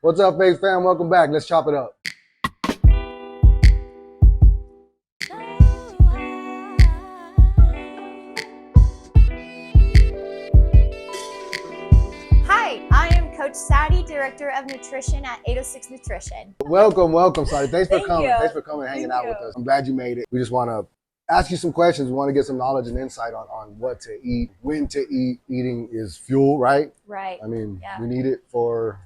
What's up, Face Fam? Welcome back. Let's chop it up. Hi, I am Coach Sadie, Director of Nutrition at 806 Nutrition. Welcome, Sadie. Thanks for Thank coming. you. Thanks for coming and hanging Thank out with you. us. I'm glad you made it. We just want to ask you some questions. We want to get some knowledge and insight on what to eat, when to eat. Eating is fuel, right? Right. I mean, Yeah. we need it for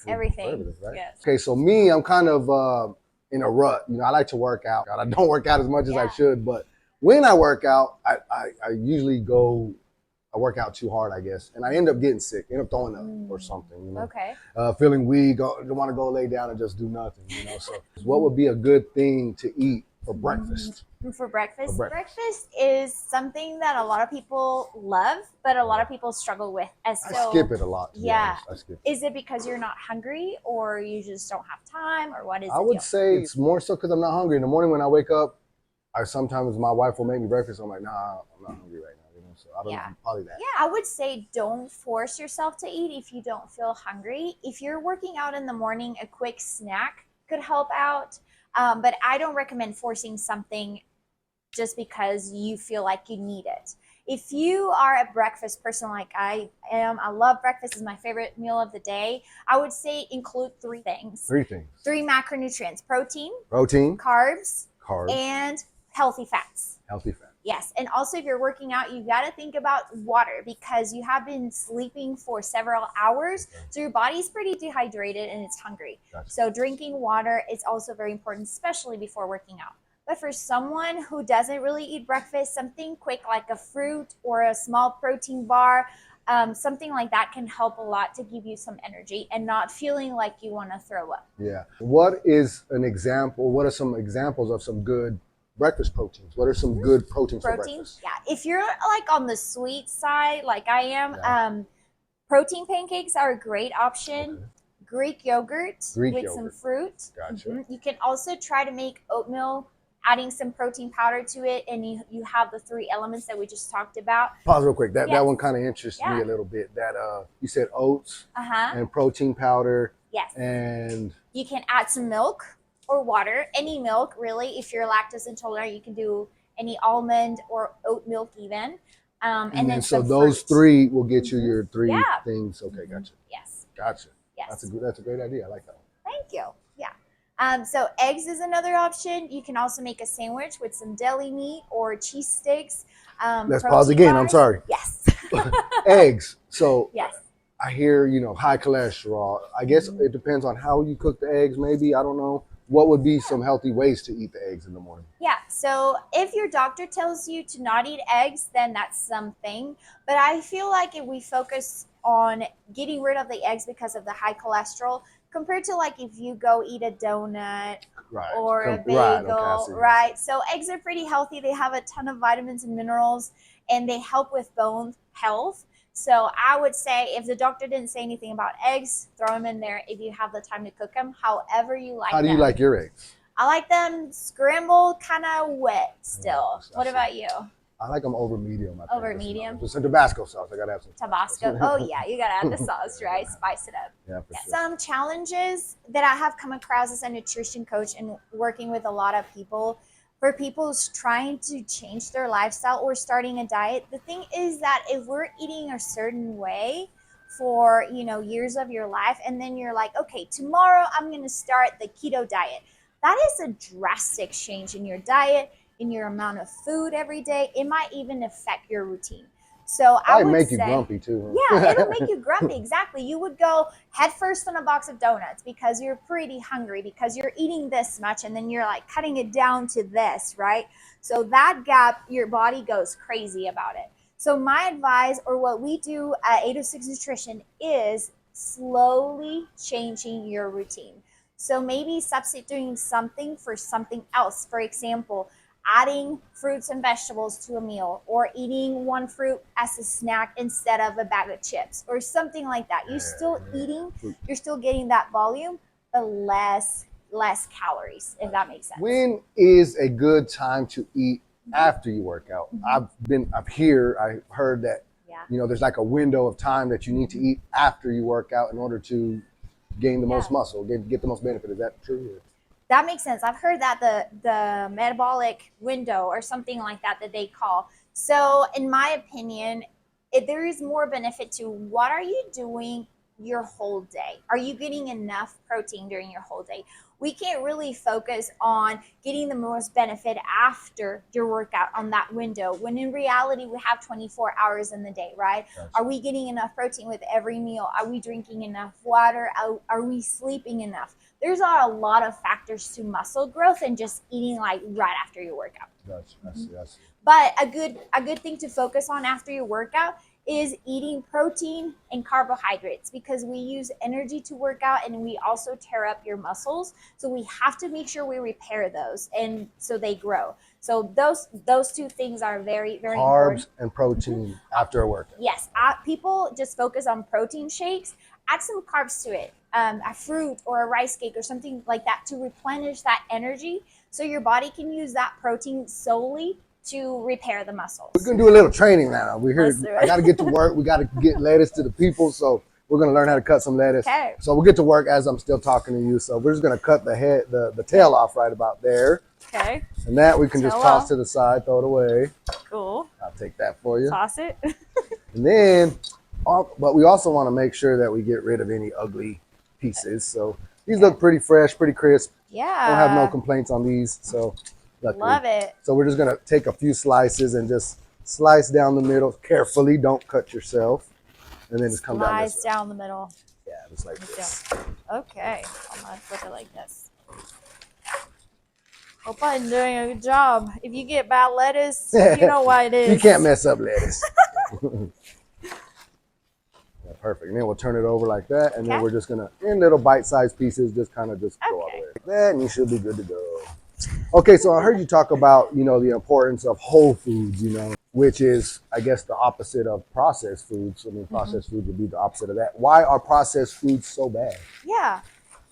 Everything. right? Yes. Okay, so me, I'm kind of in a rut. You know, I like to work out. I don't work out as much as I should, but when I work out, I usually I work out too hard, I guess, and I end up getting sick, end up throwing up or something. You know? Okay. Feeling weak, don't want to go lay down and just do nothing. You know, so what would be a good thing to eat for breakfast? For breakfast? For breakfast. Breakfast is something that a lot of people love, but a lot of people struggle with. I skip it a lot. To be honest. I skip it. Is it because you're not hungry, or you just don't have time, or what is it? I would say it's more so because I'm not hungry. In the morning when I wake up, sometimes my wife will make me breakfast. I'm like, nah, I'm not hungry right now. You know, so I don't know, probably that. Yeah, I would say don't force yourself to eat if you don't feel hungry. If you're working out in the morning, a quick snack could help out. But I don't recommend forcing something just because you feel like you need it. If you are a breakfast person like I am, I love breakfast, is my favorite meal of the day. I would say include three things. Three macronutrients: protein, carbs, and healthy fats. Yes, and also if you're working out, you got to think about water because you have been sleeping for several hours, so your body's pretty dehydrated and it's hungry. Gotcha. So drinking water is also very important, especially before working out. But for someone who doesn't really eat breakfast, something quick like a fruit or a small protein bar, something like that can help a lot to give you some energy and not feeling like you want to throw up. Yeah. What is an example? What are some examples of some good breakfast proteins? What are some good proteins for breakfast? Yeah, if you're like on the sweet side, like I am, protein pancakes are a great option. Okay. Greek yogurt with some fruit. Gotcha. You can also try to make oatmeal, adding some protein powder to it, and you have the three elements that we just talked about. Pause real quick. That one kind of interests me a little bit. That you said oats and protein powder. Yes. And you can add some milk or water, any milk really. If you're lactose intolerant, you can do any almond or oat milk even. And then so those three will get you your three things. Okay, gotcha. Yes. Gotcha. Yes. That's a great idea. I like that one. Thank you. Yeah. So eggs is another option. You can also make a sandwich with some deli meat or cheese sticks. Let's pause again. I'm sorry. Yes. Eggs. So yes. I hear, high cholesterol. I guess it depends on how you cook the eggs, maybe. I don't know. What would be some healthy ways to eat the eggs in the morning? Yeah, so if your doctor tells you to not eat eggs, then that's something. But I feel like if we focus on getting rid of the eggs because of the high cholesterol, compared to like if you go eat a donut or a bagel, right? So eggs are pretty healthy. They have a ton of vitamins and minerals, and they help with bone health. So I would say if the doctor didn't say anything about eggs, throw them in there if you have the time to cook them, however you like them. How do you like your eggs? I like them scrambled, kind of wet still. What about you? I like them over medium. Over medium? Just some Tabasco sauce. I got to have some Tabasco. Oh, yeah. You got to add the sauce, right? Spice it up. Yeah, for sure. Some challenges that I have come across as a nutrition coach and working with a lot of people, for people who's trying to change their lifestyle or starting a diet, the thing is that if we're eating a certain way for, years of your life, and then you're like, okay, tomorrow I'm going to start the keto diet. That is a drastic change in your diet, in your amount of food every day. It might even affect your routine. So I would make say, you grumpy too. Yeah, it'll make you grumpy. Exactly. You would go head first on a box of donuts because you're pretty hungry, because you're eating this much, and then you're like cutting it down to this, right? So that gap, your body goes crazy about it. So my advice, or what we do at 806 Nutrition, is slowly changing your routine. So maybe substituting something for something else. For example, adding fruits and vegetables to a meal, or eating one fruit as a snack instead of a bag of chips, or something like that. You're still eating, you're still getting that volume, but less calories, if that makes sense. When is a good time to eat after you work out? I've heard that there's like a window of time that you need to eat after you work out in order to gain the Yeah. most muscle, get the most benefit. Is that true? That makes sense. I've heard that the metabolic window or something like that they call. So in my opinion, there is more benefit to what are you doing your whole day? Are you getting enough protein during your whole day? We can't really focus on getting the most benefit after your workout on that window when in reality we have 24 hours in the day, right? Gotcha. Are we getting enough protein with every meal? Are we drinking enough water? Are we sleeping enough? There's a lot of factors to muscle growth and just eating like right after your workout. Gotcha. I see. I see. But a good thing to focus on after your workout is eating protein and carbohydrates because we use energy to work out and we also tear up your muscles. So we have to make sure we repair those and so they grow. So those two things are very, very important. Carbs and protein after a workout. Yes, people just focus on protein shakes. Add some carbs to it, a fruit or a rice cake or something like that to replenish that energy so your body can use that protein solely to repair the muscles. We're gonna do a little training now. We're Let's do here. it. I got to get to work. We got to get lettuce to the people. So we're gonna learn how to cut some lettuce. Okay. So we'll get to work as I'm still talking to you. So we're just gonna cut the tail off right about there, Okay, and that we can just Tail toss off. to the side, throw it away. cool. I'll take that for you. Toss it. And then, but we also want to make sure that we get rid of any ugly pieces. So these look pretty fresh, pretty crisp. Yeah. I don't have no complaints on these. So luckily. Love it. So we're just gonna take a few slices and just slice down the middle carefully. Don't cut yourself, and then just come down this Slice way. down the middle. Yeah, just like this. Okay, I'm gonna flip it like this. Hope I'm doing a good job. If you get bad lettuce, you know why it is. You can't mess up lettuce. Yeah, perfect. And then we'll turn it over like that, and then Okay. we're just gonna in little bite-sized pieces, just kind of just go all Okay. the way like that, and you should be good to go. Okay, so I heard you talk about the importance of whole foods, which is I guess the opposite of processed foods. I mean, processed foods would be the opposite of that. Why are processed foods so bad? Yeah.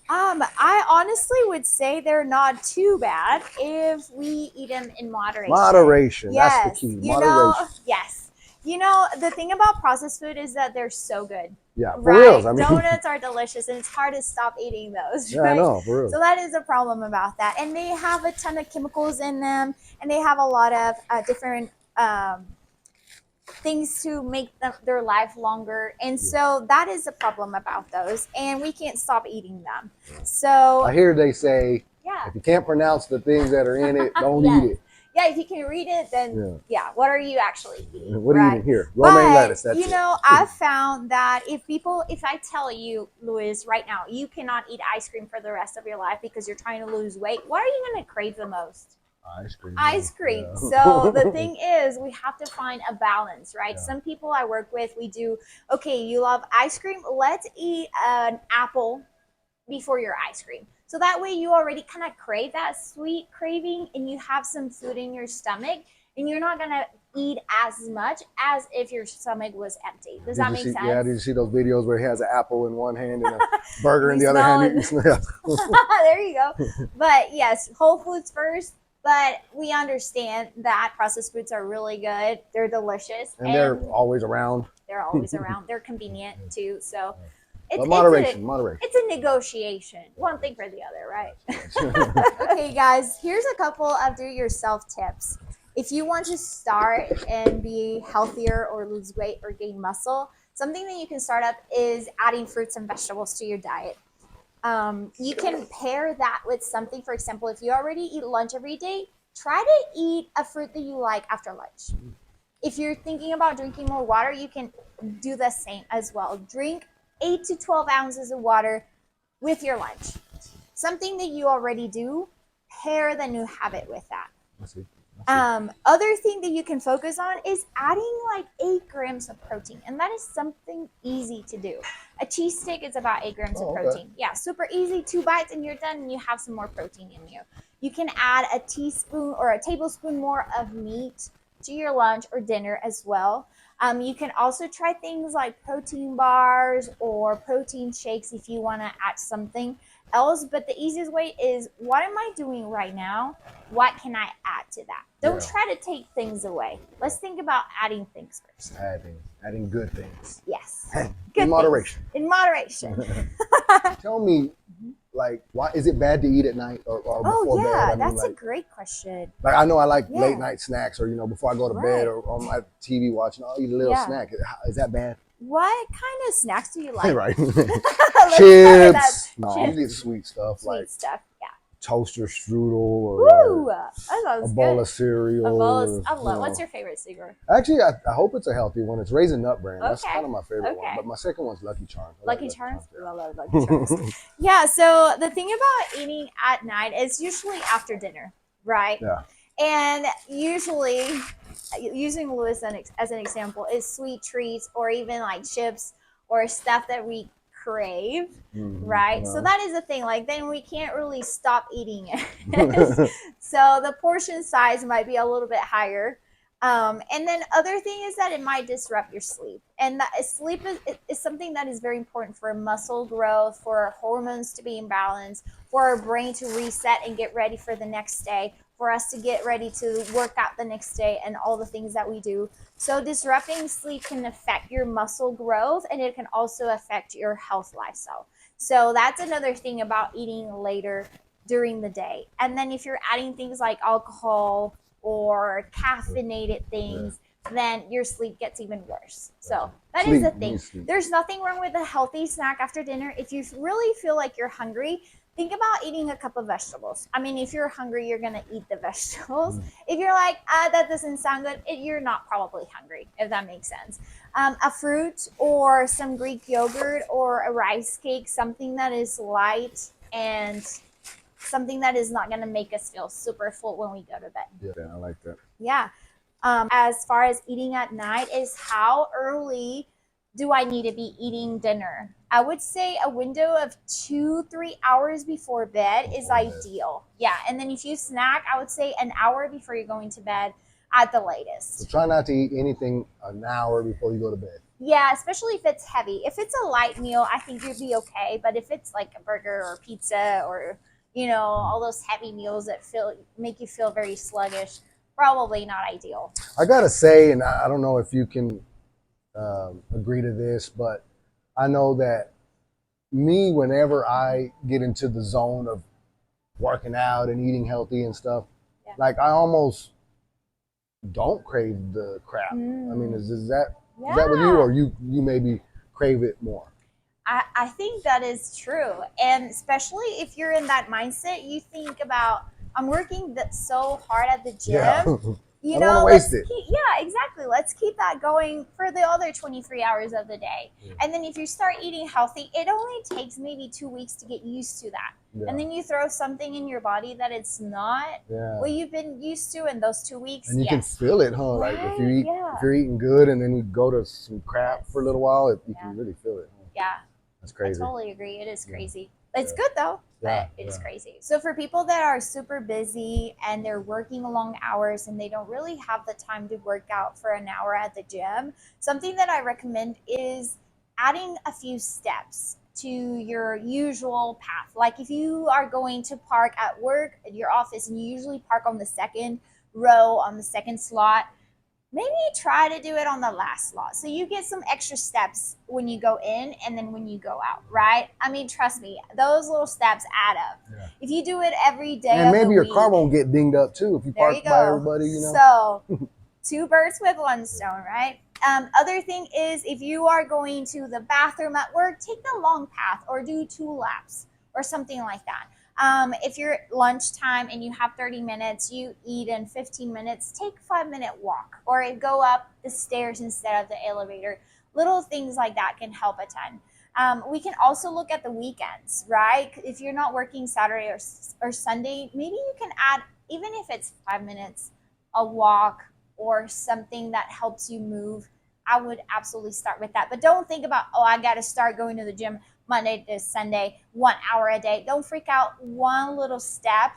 I honestly would say they're not too bad if we eat them in moderation. Moderation. Yes. That's the key. You Moderation. know, yes. The thing about processed food is that they're so good. Yeah, for Right? reals. I mean, Donuts are delicious and it's hard to stop eating those. yeah, right? I know, for real. So that is a problem about that. And they have a ton of chemicals in them and they have a lot of different things to make their life longer. And so that is a problem about those. And we can't stop eating them. So, I hear they say yeah. if you can't pronounce the things that are in it, don't Yes. eat it. Yeah, if you can read it, then yeah, what are you actually eating? What are you right? eating here? Romaine But, lettuce. That's it. I've found that if I tell you, Luis, right now, you cannot eat ice cream for the rest of your life because you're trying to lose weight, what are you going to crave the most? Ice cream. Ice cream. Yeah. So the thing is, we have to find a balance, right? Yeah. Some people I work with, we do, okay, you love ice cream, let's eat an apple before your ice cream. So that way you already kind of crave that sweet craving and you have some food in your stomach and you're not going to eat as much as if your stomach was empty. Does that make sense? Yeah, did you see those videos where he has an apple in one hand and a burger in We the other smell hand? it. Yeah. There you go. But yes, whole foods first. But we understand that processed foods are really good. They're delicious. And they're always around. They're always around. They're convenient too. So But moderation. it's a negotiation. One thing for the other, right? Okay, guys, here's a couple of do-it-yourself tips. If you want to start and be healthier or lose weight or gain muscle, something that you can start up is adding fruits and vegetables to your diet. You can pair that with something. For example, if you already eat lunch every day, try to eat a fruit that you like after lunch. If you're thinking about drinking more water, you can do the same as well. Drink 8 to 12 ounces of water with your lunch. Something that you already do, pair the new habit with that. I see. Other thing that you can focus on is adding like 8 grams of protein, and that is something easy to do. A cheese stick is about 8 grams of protein. Yeah, super easy. 2 bites and you're done and you have some more protein in you. You can add a teaspoon or a tablespoon more of meat to your lunch or dinner as well. You can also try things like protein bars or protein shakes if you want to add something else. But the easiest way is, what am I doing right now? What can I add to that? Don't Yeah. try to take things away. Let's think about adding things first. Adding good things. Yes. In moderation. In moderation. Tell me, like, why is it bad to eat at night or before bed? I mean, That's like, a great question. like I know I like Yeah. late night snacks, or before I go to bed, Right. or on my TV watching, I'll eat a little Yeah. snack. Is that bad? What kind of snacks do you like? Right. Let's start with that. Chips. No, I Chips. get sweet stuff Sweet like stuff. Yeah. toaster strudel or Woo! like That sounds a bowl good. of cereal. A bowl of, I or, love. What's your favorite cereal? Actually, I hope it's a healthy one. It's Raisin Nut Brand. That's Okay. kind of my favorite one. Okay. But my second one's Lucky Charms. I like Lucky Charms? yeah. I love Lucky Charms. Yeah, so the thing about eating at night is usually after dinner, right? Yeah. And usually, using Lewis as an example, is sweet treats or even like chips or stuff that we crave, right? So that is the thing. Like, then we can't really stop eating it. So the portion size might be a little bit higher. And then other thing is that it might disrupt your sleep. And that sleep is something that is very important for muscle growth, for our hormones to be in balance, for our brain to reset and get ready for the next day, for us to get ready to work out the next day and all the things that we do. So disrupting sleep can affect your muscle growth, and it can also affect your health lifestyle. So that's another thing about eating later during the day. And then if you're adding things like alcohol or caffeinated things, then your sleep gets even worse. So that is the thing. There's nothing wrong with a healthy snack after dinner. If you really feel like you're hungry, think about eating a cup of vegetables. I mean, if you're hungry, you're going to eat the vegetables. If you're like, that doesn't sound good, you're not probably hungry, if that makes sense. A fruit or some Greek yogurt or a rice cake, something that is light and something that is not going to make us feel super full when we go to bed. Yeah, I like that. Yeah. As far as eating at night is, how early do I need to be eating dinner? I would say a window of 2-3 hours before bed is ideal. Yeah. And then if you snack, I would say an hour before you're going to bed at the latest. So try not to eat anything an hour before you go to bed. Yeah, especially if it's heavy. If it's a light meal, I think you'd be okay. But if it's like a burger or pizza or all those heavy meals that make you feel very sluggish, probably not ideal. I gotta say, and I don't know if you can agree to this, but I know that me, whenever I get into the zone of working out and eating healthy and stuff, like I almost don't crave the crap. I mean, is that with you, or you maybe crave it more? I think that is true. And especially if you're in that mindset, you think about, I'm working so hard at the gym. Yeah. I don't want to waste it. Exactly. Let's keep that going for the other 23 hours of the day. Yeah. And then if you start eating healthy, it only takes maybe 2 weeks to get used to that. Yeah. And then you throw something in your body that it's not what you've been used to in those 2 weeks. And you can feel it, huh? Right? Like if you're eating good and then you go to some crap for a little while, you can really feel it. Huh? Yeah. That's crazy. I totally agree. It is crazy. It's good though, but it's crazy. So for people that are super busy and they're working long hours and they don't really have the time to work out for an hour at the gym, something that I recommend is adding a few steps to your usual path. Like if you are going to park at work at your office and you usually park on the second row, on the second slot, maybe try to do it on the last slot. So you get some extra steps when you go in and then when you go out, right? I mean, trust me, those little steps add up. Yeah. If you do it every day and maybe your car won't get dinged up too if you park by everybody, So 2 birds with 1 stone, right? Other thing is, if you are going to the bathroom at work, take the long path or do 2 laps or something like that. If you're at lunchtime and you have 30 minutes, you eat in 15 minutes, take a 5-minute walk or go up the stairs instead of the elevator. Little things like that can help a ton. We can also look at the weekends, right? If you're not working Saturday or Sunday, maybe you can add, even if it's 5 minutes, a walk or something that helps you move. I would absolutely start with that. But don't think about, I got to start going to the gym Monday to Sunday, 1 hour a day. Don't freak out. One little step,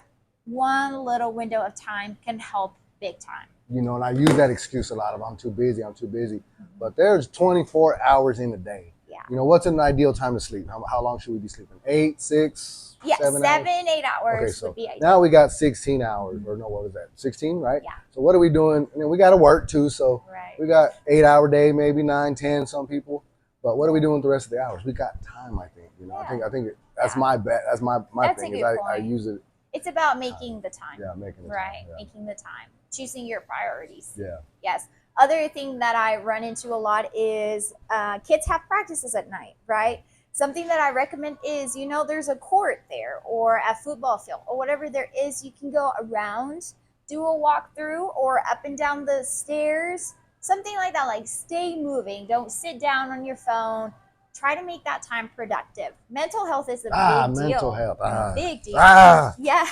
one little window of time can help big time. you know, and I use that excuse a lot of I'm too busy, I'm too busy. But there's 24 hours in a day. Yeah. You know, what's an ideal time to sleep? How long should we be sleeping? 8, 6, Yeah, 7 7, hours? 8 hours Okay, so would be ideal. now we got 16 hours, or no, what was that? 16, right? Yeah. So what are we doing? I mean, we got to work too, so Right. we got 8-hour day, maybe 9, 10, some people. But what are we doing with the rest of the hours? We got time, I think. You know, Yeah. I think that's my bet. That's my That's thing. a Is good I point. use it. It's about making the time. Yeah, making the right. time. Yeah. Making the time. Choosing your priorities. Yeah. Yes. Other thing that I run into a lot is kids have practices at night, right? Something that I recommend is, you know, there's a court there or a football field or whatever there is. You can go around, do a walkthrough or up and down the stairs, something like that. Like stay moving. Don't sit down on your phone. Try to make that time productive. Mental health is a big deal. Mental health. Big deal. Yeah.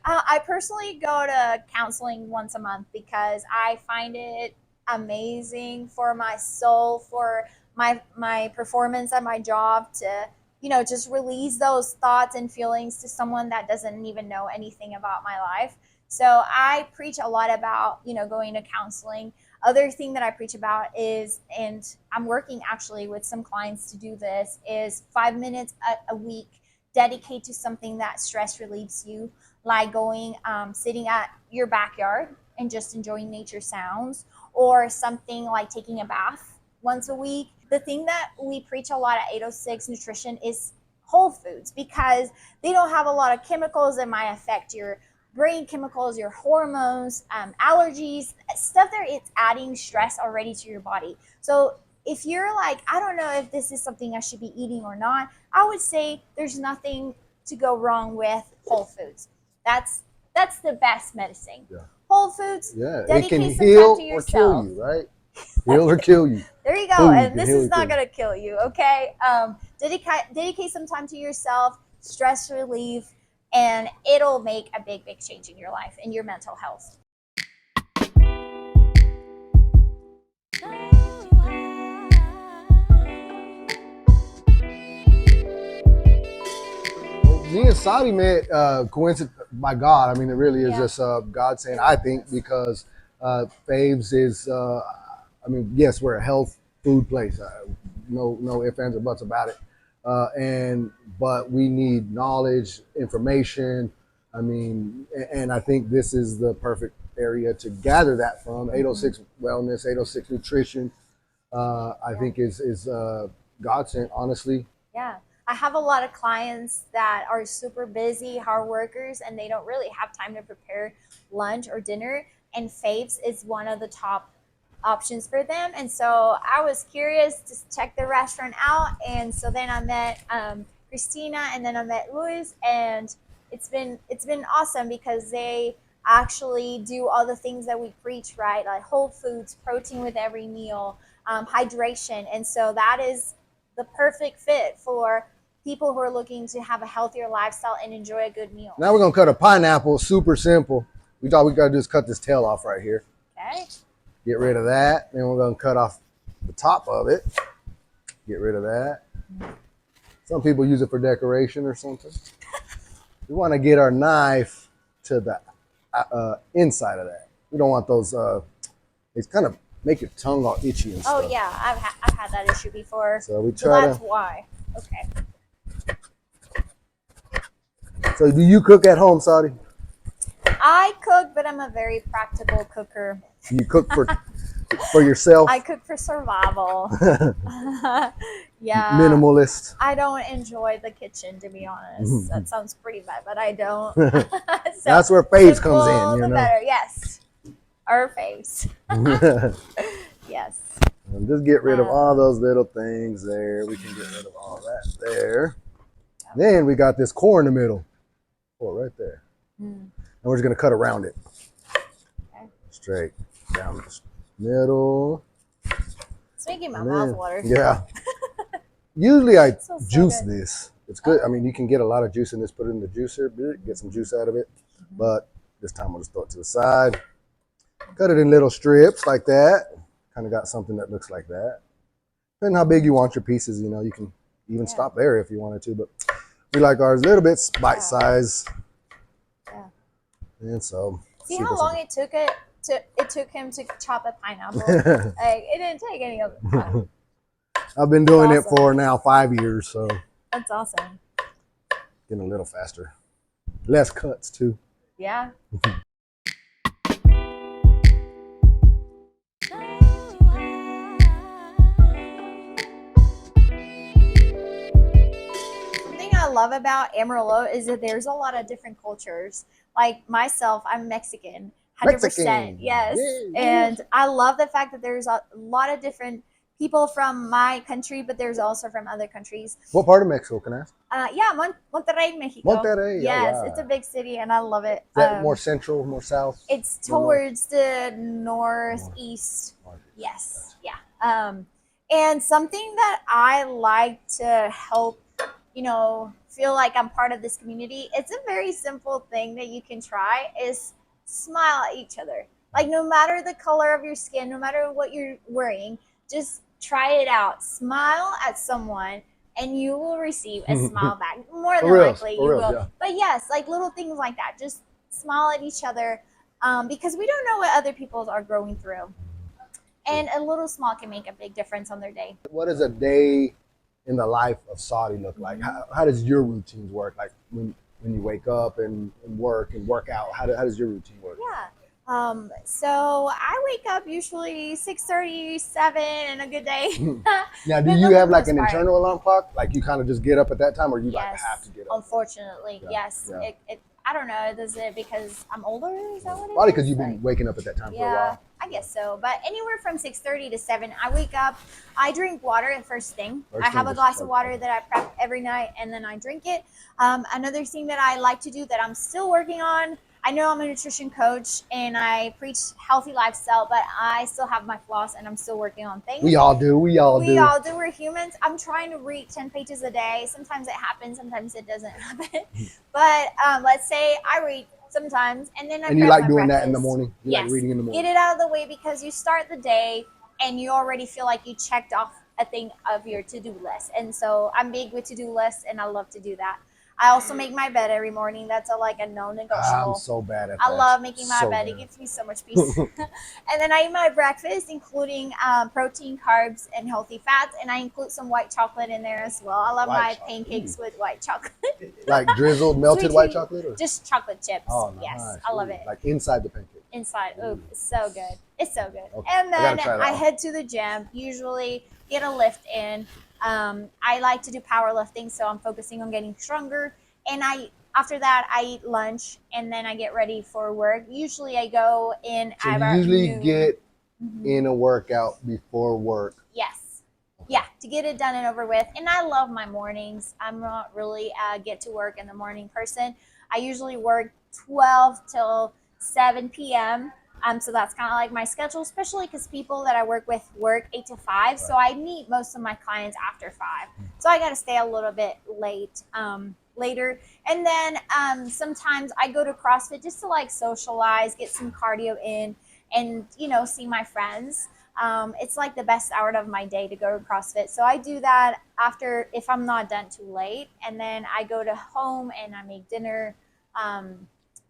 I personally go to counseling once a month because I find it amazing for my soul, for my performance at my job to, you know, just release those thoughts and feelings to someone that doesn't even know anything about my life. So I preach a lot about, you know, going to counseling. Other thing that I preach about is, and I'm working actually with some clients to do this, is 5 minutes a week dedicate to something that stress relieves you, like going sitting at your backyard and just enjoying nature sounds, or something like taking a bath once a week. The thing that we preach a lot at 806 Nutrition is whole foods, because they don't have a lot of chemicals that might affect your brain chemicals, your hormones, allergies, stuff that it's adding stress already to your body. So if you're like, I don't know if this is something I should be eating or not, I would say there's nothing to go wrong with whole foods. That's the best medicine. Yeah. Whole foods. Yeah, Dedicate it can some heal time to or yourself. kill you, right? Heal or kill you. There you go. Food And can this heal is or not kill going to kill you, okay? Dedicate some time to yourself, stress relief, and it'll make a big, big change in your life and your mental health. Me and Saudi met coincidence by God. I mean, it really is Yeah. just God saying, I think, because Faves is, I mean, yes, we're a health food place. No ifs, ands, or buts about it. But we need knowledge, information. I mean, and I think this is the perfect area to gather that from. 806 Wellness, 806 Nutrition, I think is God sent, honestly. Yeah. I have a lot of clients that are super busy, hard workers, and they don't really have time to prepare lunch or dinner. And Faves is one of the top options for them. And so I was curious to check the restaurant out. And so then I met Christina, and then I met Luis, and it's been awesome because they actually do all the things that we preach, right? Like whole foods, protein with every meal, hydration. And so that is the perfect fit for people who are looking to have a healthier lifestyle and enjoy a good meal. Now we're gonna cut a pineapple, super simple. We thought we gotta do is cut this tail off right here. Okay. Get rid of that. Then we're gonna cut off the top of it. Get rid of that. Some people use it for decoration or something. We wanna get our knife to the inside of that. We don't want those, it's kind of make your tongue all itchy and stuff. Oh yeah, I've had that issue before. So we So try that's to. why. Okay. So do you cook at home, Saudi? I cook, but I'm a very practical cooker. You cook for yourself? I cook for survival. Yeah. Minimalist. I don't enjoy the kitchen, to be honest. That sounds pretty bad, but I don't. So, that's where Faves comes simple, in, you the know. better. Yes. Our Faves. Yes. And just get rid of all those little things there. We can get rid of all that there. Then we got this core in the middle. Oh, right there. And we're just gonna cut around it. Okay. Straight down the middle. It's making my mouth water. Yeah. Usually I So juice good. this. It's good. I mean, you can get a lot of juice in this, put it in the juicer, get some juice out of it. But this time we'll just throw it to the side. Cut it in little strips like that. Kind of got something that looks like that. Depending how big you want your pieces, you know, you can even stop there if you wanted to, but we like ours a little bit bite size. Yeah. And so See Super how long it took him to chop a pineapple. Like it didn't take any of it. Time. I've been doing it Awesome. for now 5 years, so That's awesome. getting a little faster. Less cuts too. Yeah. Something I love about Amarillo is that there's a lot of different cultures. Like myself, I'm Mexican, 100%. Mexican. Yes. Yeah. And I love the fact that there's a lot of different people from my country, but there's also from other countries. What part of Mexico, can I ask? Yeah, Monterrey, Mexico. Monterrey. Yes, All right. it's a big city and I love it. Is that more central, more south? It's More towards the northeast. Yes. Yeah. And something that I like to help, feel like I'm part of this community, it's a very simple thing that you can try is smile at each other. Like no matter the color of your skin, no matter what you're wearing, just try it out. Smile at someone and you will receive a smile back. More than likely you will. Yeah. But yes, like little things like that. Just smile at each other because we don't know what other people are going through. And a little smile can make a big difference on their day. What does a day in the life of Saudi look like? How does your routines work? Like when you wake up and work out, how does your routine work? Yeah. So I wake up usually 6:30, 7 in a good day. Now, do you have like an internal alarm clock? Like you kind of just get up at that time, or you like have to get up? Unfortunately, yes. Yeah. I don't know. Does it because I'm older? Is that what it is? Probably because you've been waking up at that time for a while. I guess so. But anywhere from 6:30 to 7, I wake up. I drink water the first thing. I have a glass of water that I prep every night, and then I drink it. Another thing that I like to do that I'm still working on. I know I'm a nutrition coach and I preach healthy lifestyle, but I still have my flaws and I'm still working on things. We all do. We all do. We're humans. I'm trying to read 10 pages a day. Sometimes it happens. Sometimes it doesn't happen. But let's say I read sometimes and then I prep you like my doing breakfast. That in the morning? You like reading in the morning? Get it out of the way because you start the day and you already feel like you checked off a thing of your to-do list. And so I'm big with to-do lists and I love to do that. I also make my bed every morning. That's like a non-negotiable. I'm so bad at that. I love making my bed. It gives me so much peace. And then I eat my breakfast, including protein, carbs, and healthy fats. And I include some white chocolate in there as well. I love my pancakes with white chocolate. Like drizzled, melted white chocolate? Or? Just chocolate chips. Oh, nice. Yes, I love it. Like inside the pancake. Inside. Oh, it's so good. It's so good. Okay. And then I head to the gym, usually get a lift in. I like to do powerlifting, so I'm focusing on getting stronger. And after that, I eat lunch, and then I get ready for work. Usually, I go in. So you usually get in a workout before work. Yes. Yeah, to get it done and over with. And I love my mornings. I'm not really a get to work in the morning person. I usually work 12 till 7 p.m. So that's kind of like my schedule, especially because people that I work with work 8 to 5. Right. So I meet most of my clients after 5. So I got to stay a little bit later. And then sometimes I go to CrossFit just to like socialize, get some cardio in, and, see my friends. It's like the best hour of my day to go to CrossFit. So I do that after, if I'm not done too late. And then I go to home and I make dinner.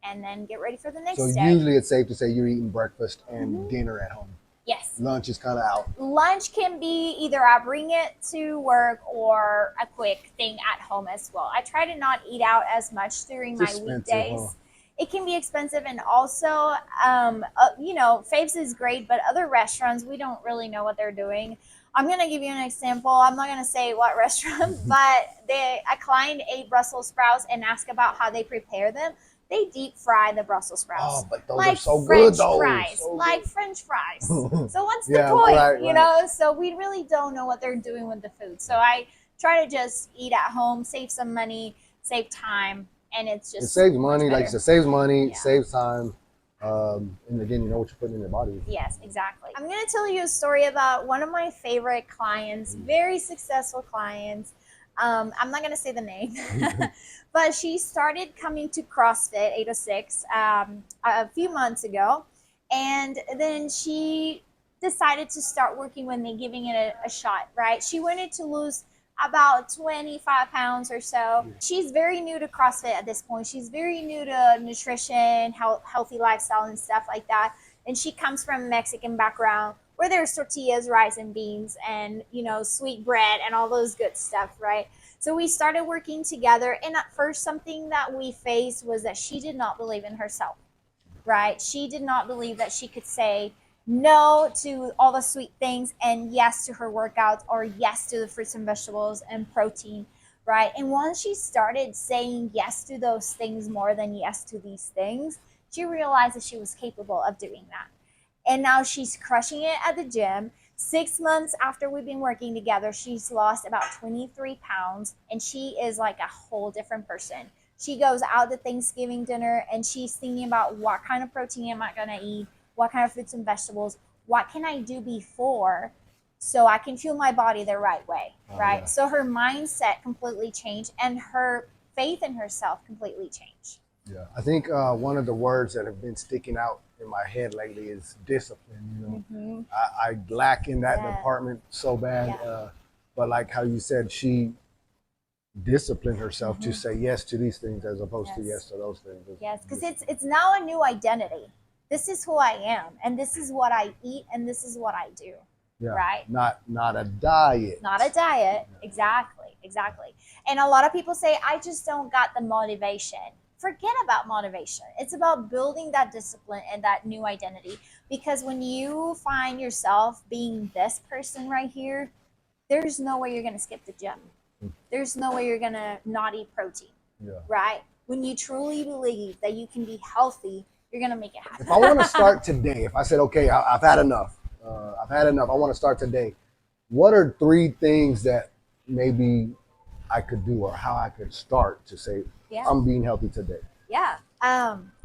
And then get ready for the next day. So usually it's safe to say you're eating breakfast and dinner at home. Yes. Lunch is kind of out. Lunch can be either I bring it to work or a quick thing at home as well. I try to not eat out as much during my weekdays. Huh? It can be expensive, and also, Faves is great, but other restaurants, we don't really know what they're doing. I'm going to give you an example. I'm not going to say what restaurant, but a client ate Brussels sprouts and asked about how they prepare them. They deep fry the Brussels sprouts. Oh, but those are so good, though. Like French fries. So what's the point, right. So we really don't know what they're doing with the food. So I try to just eat at home, save some money, save time, and it's just... It saves money, like you said, saves money, saves time, and again, you know what you're putting in your body. Yes, exactly. I'm going to tell you a story about one of my favorite clients, very successful clients. I'm not going to say the name, but she started coming to CrossFit 806 a few months ago. And then she decided to start working with me, giving it a shot, right? She wanted to lose about 25 pounds or so. She's very new to CrossFit at this point. She's very new to nutrition, healthy lifestyle and stuff like that. And she comes from a Mexican background where there's tortillas, rice, and beans, and sweet bread and all those good stuff, right? So we started working together, and at first something that we faced was that she did not believe in herself, right? She did not believe that she could say no to all the sweet things and yes to her workouts, or yes to the fruits and vegetables and protein, right? And once she started saying yes to those things more than yes to these things, she realized that she was capable of doing that. And now she's crushing it at the gym. 6 months after we've been working together, she's lost about 23 pounds, and she is like a whole different person. She goes out to Thanksgiving dinner and she's thinking about, what kind of protein am I going to eat? What kind of fruits and vegetables? What can I do before so I can fuel my body the right way, right? Yeah. So her mindset completely changed, and her faith in herself completely changed. Yeah, I think one of the words that have been sticking out in my head lately is discipline. I lack in that department so bad. But like how you said, she disciplined herself to say yes to these things as opposed to yes to those things. Yes, because it's now a new identity. This is who I am, and this is what I eat, and this is what I do. Yeah. Right? Not a diet. Not a diet. Yeah. Exactly. And a lot of people say, I just don't got the motivation. Forget about motivation. It's about building that discipline and that new identity. Because when you find yourself being this person right here, there's no way you're going to skip the gym. There's no way you're going to not eat protein. Yeah. Right? When you truly believe that you can be healthy, you're going to make it happen. If I want to start today, if I said, okay, I've had enough. I want to start today. What are 3 things that maybe I could do, or how I could start to say, I'm being healthy today? Yeah.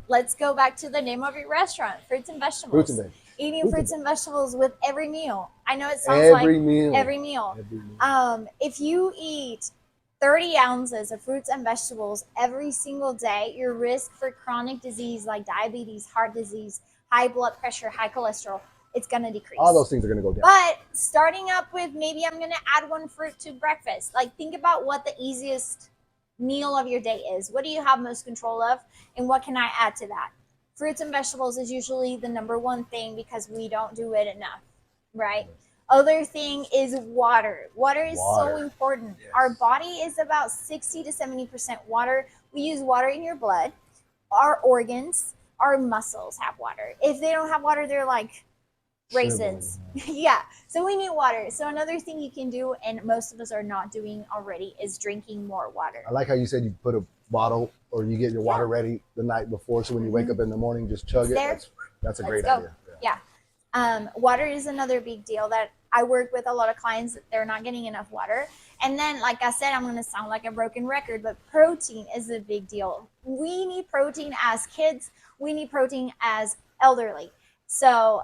Let's go back to the name of your restaurant, Fruits and Vegetables. Fruits and vegetables. Eating fruits and vegetables with every meal. I know it sounds every like meal. Every meal. If you eat 30 ounces of fruits and vegetables every single day, your risk for chronic disease like diabetes, heart disease, high blood pressure, high cholesterol, it's going to decrease. All those things are going to go down. But starting up with, maybe I'm going to add 1 fruit to breakfast. Like, think about what the easiest meal of your day is. What do you have most control of, and what can I add to that? Fruits and vegetables is usually the number 1 thing because we don't do it enough, right? Other thing is water. Water is so important. Yes. Our body is about 60 to 70% water. We use water in your blood. Our organs, our muscles have water. If they don't have water, they're like raisins. Yeah. So we need water. So another thing you can do, and most of us are not doing already, is drinking more water. I like how you said you put a bottle, or you get your water ready the night before, so when you wake up in the morning, just chug it. That's a great idea. Yeah. Water is another big deal that I work with a lot of clients that they're not getting enough water. And then, like I said, I'm going to sound like a broken record, but protein is a big deal. We need protein as kids. We need protein as elderly. So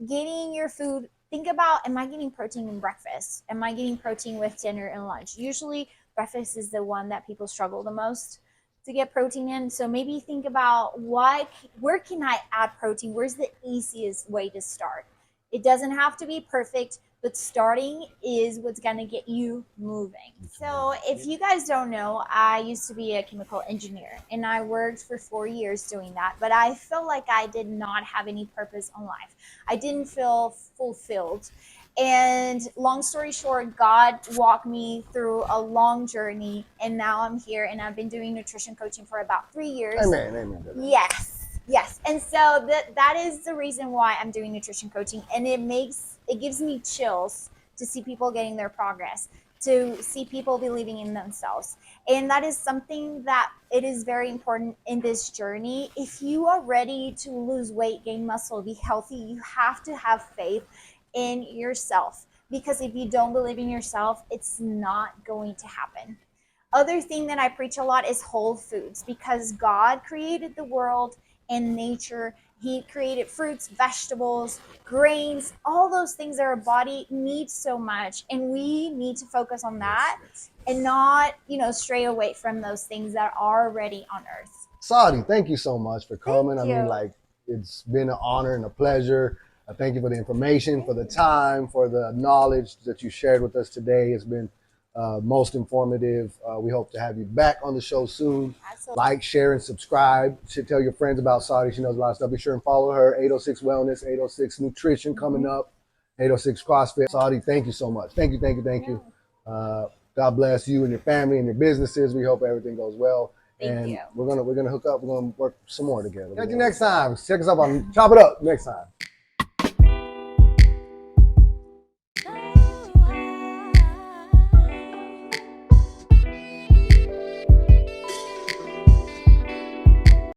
getting your food, think about, am I getting protein in breakfast? Am I getting protein with dinner and lunch? Usually breakfast is the one that people struggle the most to get protein in. So maybe think about, where can I add protein? Where's the easiest way to start? It doesn't have to be perfect, but starting is what's going to get you moving. So if you guys don't know, I used to be a chemical engineer, and I worked for 4 years doing that, but I felt like I did not have any purpose in life. I didn't feel fulfilled. And long story short, God walked me through a long journey, and now I'm here, and I've been doing nutrition coaching for about 3 years. Amen. Yes. And so that is the reason why I'm doing nutrition coaching, and it gives me chills to see people getting their progress, to see people believing in themselves. And that is something that it is very important in this journey. If you are ready to lose weight, gain muscle, be healthy, you have to have faith in yourself, because if you don't believe in yourself, it's not going to happen. Other thing that I preach a lot is whole foods, because God created the world and nature. He created fruits, vegetables, grains, all those things that our body needs so much, and we need to focus on that and not, stray away from those things that are already on earth. Sadi, thank you so much for coming. I mean, it's been an honor and a pleasure. I thank you for the information, for the time, for the knowledge that you shared with us today. It's been most informative. We hope to have you back on the show soon. Absolutely. Like, share, and subscribe. Tell your friends about Saudi. She knows a lot of stuff. Be sure and follow her. 806 Wellness, 806 Nutrition coming up, 806 CrossFit. Saudi, thank you so much. Thank you. God bless you and your family and your businesses. We hope everything goes well. Thank you. We're gonna hook up. We're gonna work some more together. Catch you next time. Check us up on Chop It Up next time.